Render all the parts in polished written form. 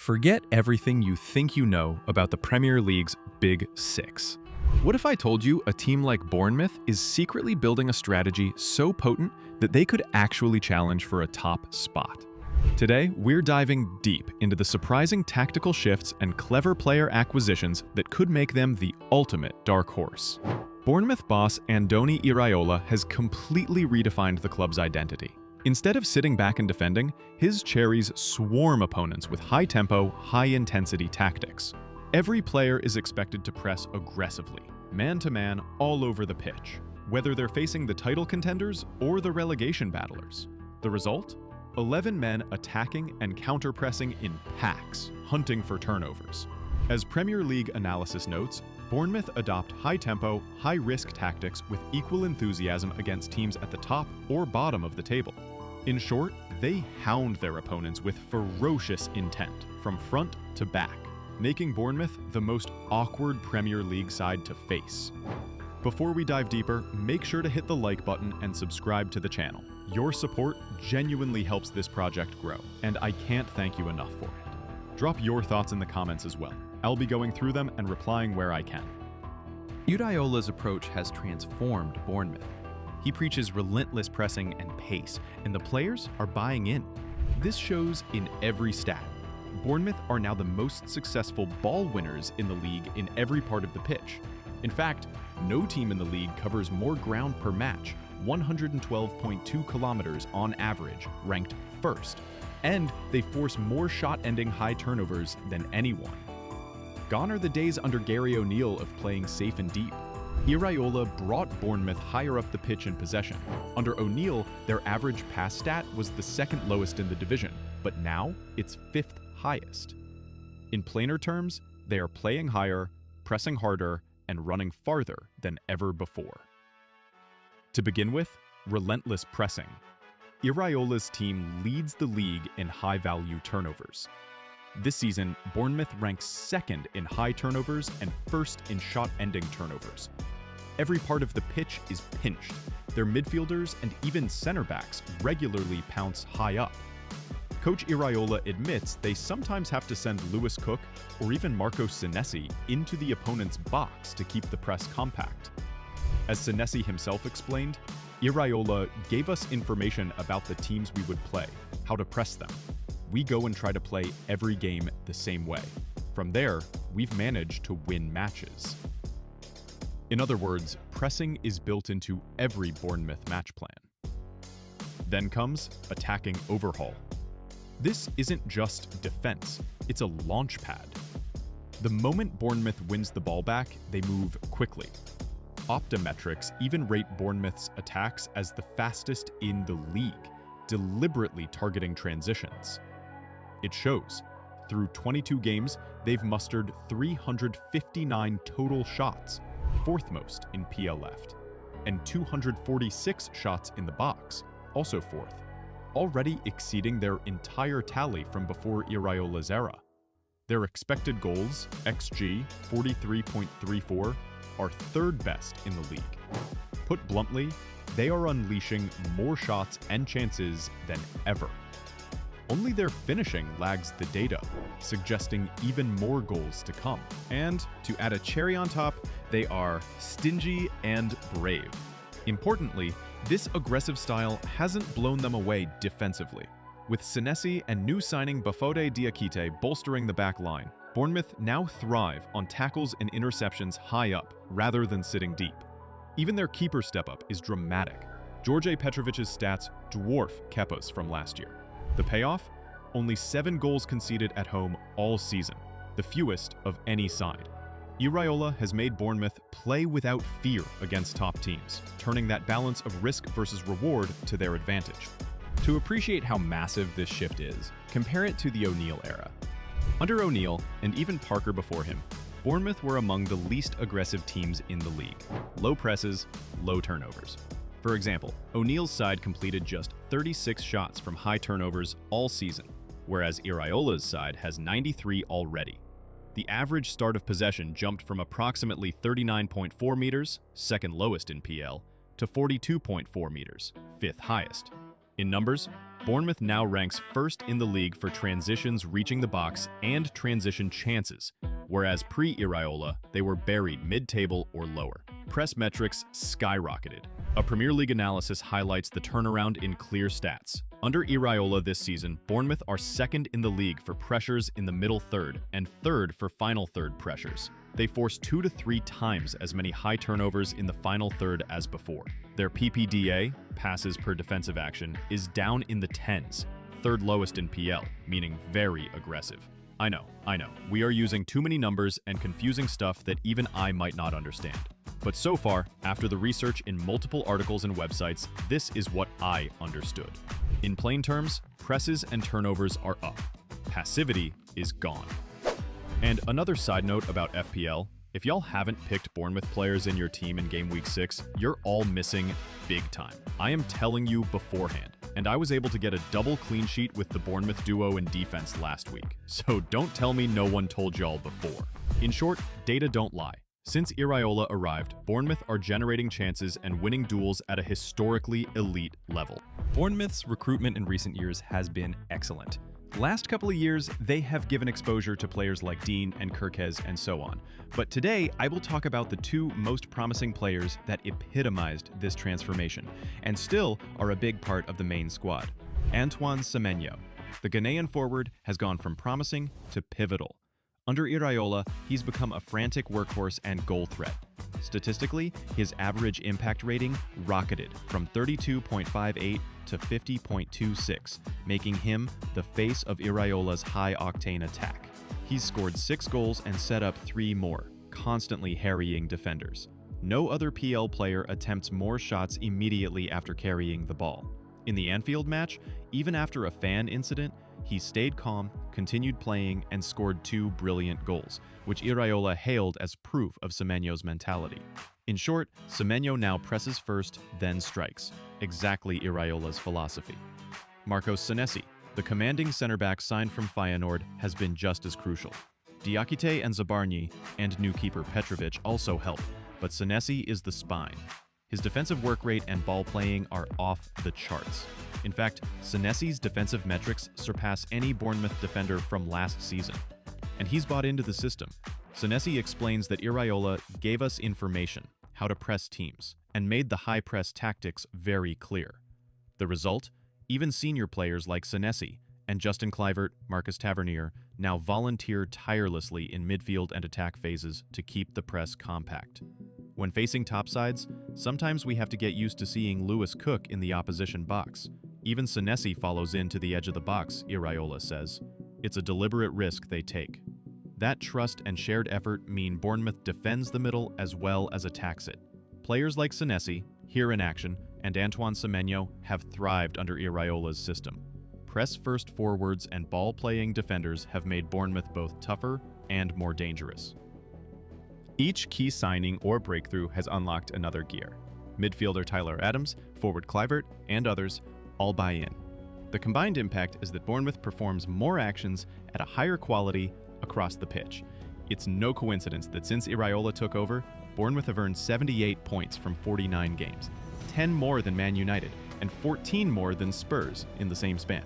Forget everything you think you know about the Premier League's Big Six. What if I told you a team like Bournemouth is secretly building a strategy so potent that they could actually challenge for a top spot? Today, we're diving deep into the surprising tactical shifts and clever player acquisitions that could make them the ultimate dark horse. Bournemouth boss Andoni Iraola has completely redefined the club's identity. Instead of sitting back and defending, his cherries swarm opponents with high-tempo, high-intensity tactics. Every player is expected to press aggressively, man-to-man all over the pitch, whether they're facing the title contenders or the relegation battlers. The result? 11 men attacking and counter-pressing in packs, hunting for turnovers. As Premier League analysis notes, Bournemouth adopt high-tempo, high-risk tactics with equal enthusiasm against teams at the top or bottom of the table. In short, they hound their opponents with ferocious intent, from front to back, making Bournemouth the most awkward Premier League side to face. Before we dive deeper, make sure to hit the like button and subscribe to the channel. Your support genuinely helps this project grow, and I can't thank you enough for it. Drop your thoughts in the comments as well. I'll be going through them and replying where I can. Iraola's approach has transformed Bournemouth. He preaches relentless pressing and pace, and the players are buying in. This shows in every stat. Bournemouth are now the most successful ball winners in the league in every part of the pitch. In fact, no team in the league covers more ground per match, 112.2 kilometers on average, ranked first. And they force more shot-ending high turnovers than anyone. Gone are the days under Gary O'Neill of playing safe and deep. Iraola brought Bournemouth higher up the pitch in possession. Under O'Neill, their average pass stat was the second lowest in the division, but now it's fifth highest. In plainer terms, they are playing higher, pressing harder, and running farther than ever before. To begin with, relentless pressing. Iraola's team leads the league in high-value turnovers. This season, Bournemouth ranks second in high turnovers and first in shot-ending turnovers. Every part of the pitch is pinched. Their midfielders and even center backs regularly pounce high up. Coach Iraola admits they sometimes have to send Lewis Cook or even Marco Senesi into the opponent's box to keep the press compact. As Senesi himself explained, Iraola gave us information about the teams we would play, how to press them. We go and try to play every game the same way. From there, we've managed to win matches. In other words, pressing is built into every Bournemouth match plan. Then comes attacking overhaul. This isn't just defense, it's a launch pad. The moment Bournemouth wins the ball back, they move quickly. Optometrics even rate Bournemouth's attacks as the fastest in the league, deliberately targeting transitions. It shows. Through 22 games, they've mustered 359 total shots, fourth most in PL left, and 246 shots in the box, also fourth, already exceeding their entire tally from before Iraola's era. Their expected goals, XG 43.34, are third best in the league. Put bluntly, they are unleashing more shots and chances than ever. Only their finishing lags the data, suggesting even more goals to come. And to add a cherry on top, they are stingy and brave. Importantly, this aggressive style hasn't blown them away defensively. With Senesi and new signing Bafode Diakite bolstering the back line, Bournemouth now thrive on tackles and interceptions high up rather than sitting deep. Even their keeper step-up is dramatic. George Petrovic's stats dwarf Kepa's from last year. The payoff? Only 7 goals conceded at home all season, the fewest of any side. Iraola has made Bournemouth play without fear against top teams, turning that balance of risk versus reward to their advantage. To appreciate how massive this shift is, compare it to the O'Neill era. Under O'Neill, and even Parker before him, Bournemouth were among the least aggressive teams in the league. Low presses, low turnovers. For example, O'Neill's side completed just 36 shots from high turnovers all season, whereas Iraola's side has 93 already. The average start of possession jumped from approximately 39.4 meters, second lowest in PL, to 42.4 meters, fifth highest. In numbers, Bournemouth now ranks first in the league for transitions reaching the box and transition chances, whereas pre-Iraola, they were buried mid-table or lower. Press metrics skyrocketed. A Premier League analysis highlights the turnaround in clear stats. Under Iraola this season, Bournemouth are second in the league for pressures in the middle third and third for final third pressures. They force 2 to 3 times as many high turnovers in the final third as before. Their PPDA, passes per defensive action, is down in the 10s, third lowest in PL, meaning very aggressive. I know, we are using too many numbers and confusing stuff that even I might not understand. But so far, after the research in multiple articles and websites, this is what I understood. In plain terms, presses and turnovers are up. Passivity is gone. And another side note about FPL, if y'all haven't picked Bournemouth players in your team in Game Week 6, you're all missing big time. I am telling you beforehand. And I was able to get a double clean sheet with the Bournemouth duo in defense last week. So don't tell me no one told y'all before. In short, data don't lie. Since Iraola arrived, Bournemouth are generating chances and winning duels at a historically elite level. Bournemouth's recruitment in recent years has been excellent. Last couple of years, they have given exposure to players like Dean and Kirkez and so on. But today, I will talk about the 2 most promising players that epitomized this transformation, and still are a big part of the main squad. Antoine Semenyo. The Ghanaian forward has gone from promising to pivotal. Under Iraola, he's become a frantic workhorse and goal threat. Statistically, his average impact rating rocketed from 32.58 to 50.26, making him the face of Iraola's high-octane attack. He's scored 6 goals and set up 3 more, constantly harrying defenders. No other PL player attempts more shots immediately after carrying the ball. In the Anfield match, even after a fan incident, he stayed calm, continued playing, and scored 2 brilliant goals, which Iraola hailed as proof of Semenyo's mentality. In short, Semenyo now presses first, then strikes. Exactly Iraola's philosophy. Marcos Senesi, the commanding center-back signed from Feyenoord, has been just as crucial. Diakite and Zabarnyi and new keeper Petrovic also help, but Senesi is the spine. His defensive work rate and ball playing are off the charts. In fact, Senesi's defensive metrics surpass any Bournemouth defender from last season. And he's bought into the system. Senesi explains that Iraola gave us information, how to press teams, and made the high press tactics very clear. The result? Even senior players like Senesi and Justin Kluivert, Marcus Tavernier now volunteer tirelessly in midfield and attack phases to keep the press compact. When facing topsides, sometimes we have to get used to seeing Lewis Cook in the opposition box. Even Senesi follows in to the edge of the box, Iraola says. It's a deliberate risk they take. That trust and shared effort mean Bournemouth defends the middle as well as attacks it. Players like Senesi, here in action, and Antoine Semenyo have thrived under Iraola's system. Press-first forwards and ball-playing defenders have made Bournemouth both tougher and more dangerous. Each key signing or breakthrough has unlocked another gear. Midfielder Tyler Adams, forward Kluivert, and others all buy in. The combined impact is that Bournemouth performs more actions at a higher quality across the pitch. It's no coincidence that since Iraola took over, Bournemouth have earned 78 points from 49 games, 10 more than Man United, and 14 more than Spurs in the same span.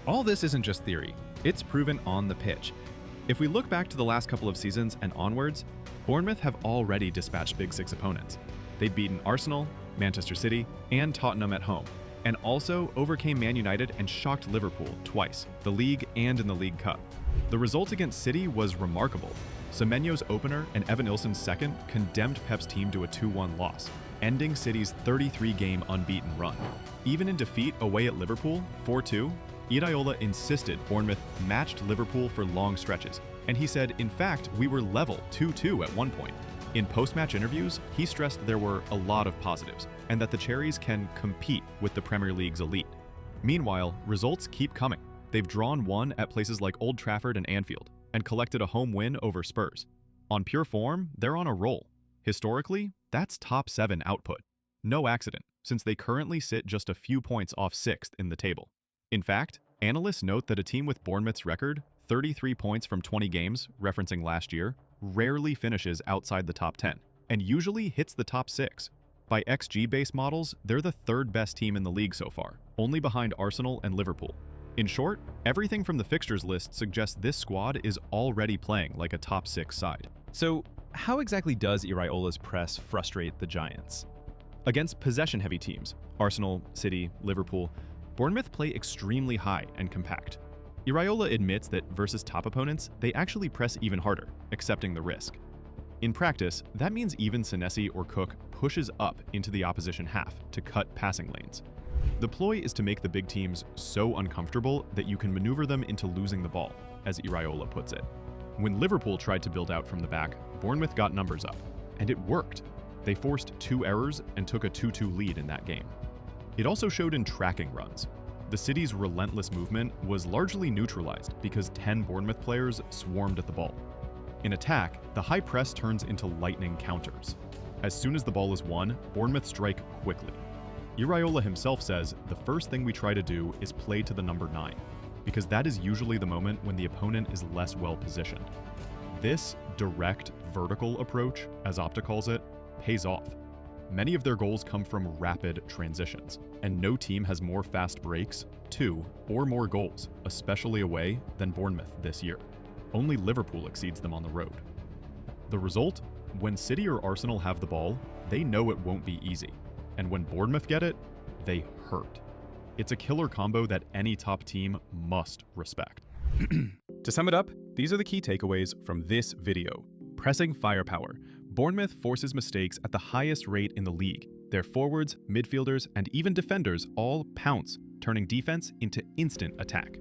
All this isn't just theory, it's proven on the pitch. If we look back to the last couple of seasons and onwards, Bournemouth have already dispatched Big Six opponents. They've beaten Arsenal, Manchester City, and Tottenham at home, and also overcame Man United and shocked Liverpool twice, the league and in the League Cup. The result against City was remarkable. Semenyo's opener and Evan Ilson's second condemned Pep's team to a 2-1 loss, ending City's 33-game unbeaten run. Even in defeat away at Liverpool, 4-2, Iraola insisted Bournemouth matched Liverpool for long stretches, and he said, in fact, we were level 2-2 at one point. In post-match interviews, he stressed there were a lot of positives, and that the Cherries can compete with the Premier League's elite. Meanwhile, results keep coming. They've drawn 1 at places like Old Trafford and Anfield, and collected a home win over Spurs. On pure form, they're on a roll. Historically, that's top 7 output. No accident, since they currently sit just a few points off 6th in the table. In fact, analysts note that a team with Bournemouth's record, 33 points from 20 games, referencing last year, rarely finishes outside the top 10, and usually hits the top 6. By XG-based models, they're the third best team in the league so far, only behind Arsenal and Liverpool. In short, everything from the fixtures list suggests this squad is already playing like a top 6 side. So, how exactly does Iraola's press frustrate the Giants? Against possession-heavy teams, Arsenal, City, Liverpool, Bournemouth play extremely high and compact. Iraola admits that versus top opponents, they actually press even harder, accepting the risk. In practice, that means even Senesi or Cook pushes up into the opposition half to cut passing lanes. The ploy is to make the big teams so uncomfortable that you can maneuver them into losing the ball, as Iraola puts it. When Liverpool tried to build out from the back, Bournemouth got numbers up, and it worked. They forced 2 errors and took a 2-2 lead in that game. It also showed in tracking runs. The City's relentless movement was largely neutralized because 10 Bournemouth players swarmed at the ball. In attack, the high press turns into lightning counters. As soon as the ball is won, Bournemouth strike quickly. Iraola himself says the first thing we try to do is play to the number 9, because that is usually the moment when the opponent is less well positioned. This direct, vertical approach, as Opta calls it, pays off. Many of their goals come from rapid transitions, and no team has more fast breaks, 2, or more goals, especially away, than Bournemouth this year. Only Liverpool exceeds them on the road. The result? When City or Arsenal have the ball, they know it won't be easy. And when Bournemouth get it, they hurt. It's a killer combo that any top team must respect. To sum it up, these are the key takeaways from this video. Pressing firepower. Bournemouth forces mistakes at the highest rate in the league. Their forwards, midfielders, and even defenders all pounce, turning defense into instant attack.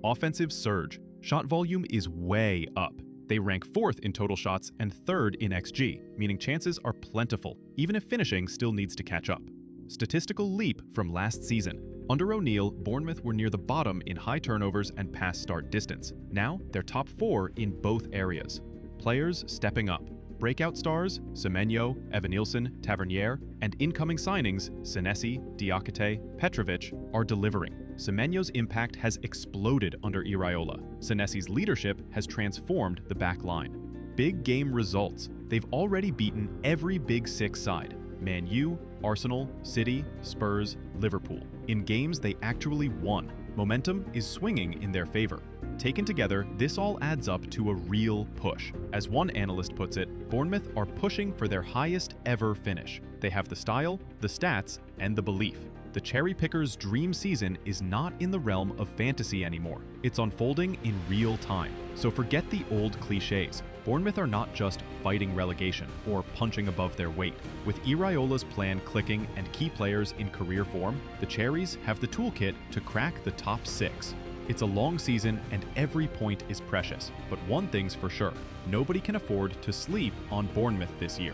Offensive surge. Shot volume is way up. They rank 4th in total shots and 3rd in XG, meaning chances are plentiful, even if finishing still needs to catch up. Statistical leap from last season. Under O'Neill, Bournemouth were near the bottom in high turnovers and pass start distance. Now, they're top 4 in both areas. Players stepping up. Breakout stars, Semenyo, Evanilson, Tavernier, and incoming signings, Senesi, Diakite, Petrovic, are delivering. Semenyo's impact has exploded under Iraola. Senesi's leadership has transformed the back line. Big game results. They've already beaten every Big 6 side. Man U, Arsenal, City, Spurs, Liverpool. In games they actually won. Momentum is swinging in their favor. Taken together, this all adds up to a real push. As one analyst puts it, Bournemouth are pushing for their highest ever finish. They have the style, the stats, and the belief. The cherry picker's dream season is not in the realm of fantasy anymore. It's unfolding in real time. So forget the old cliches. Bournemouth are not just fighting relegation or punching above their weight. With Iraola's plan clicking and key players in career form, the Cherries have the toolkit to crack the top 6. It's a long season and every point is precious, but one thing's for sure, nobody can afford to sleep on Bournemouth this year.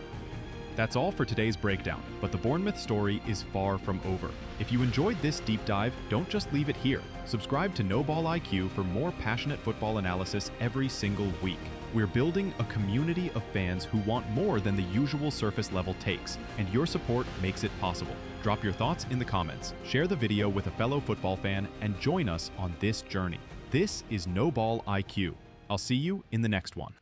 That's all for today's breakdown, but the Bournemouth story is far from over. If you enjoyed this deep dive, don't just leave it here. Subscribe to No Ball IQ for more passionate football analysis every single week. We're building a community of fans who want more than the usual surface level takes, and your support makes it possible. Drop your thoughts in the comments, share the video with a fellow football fan, and join us on this journey. This is No Ball IQ. I'll see you in the next one.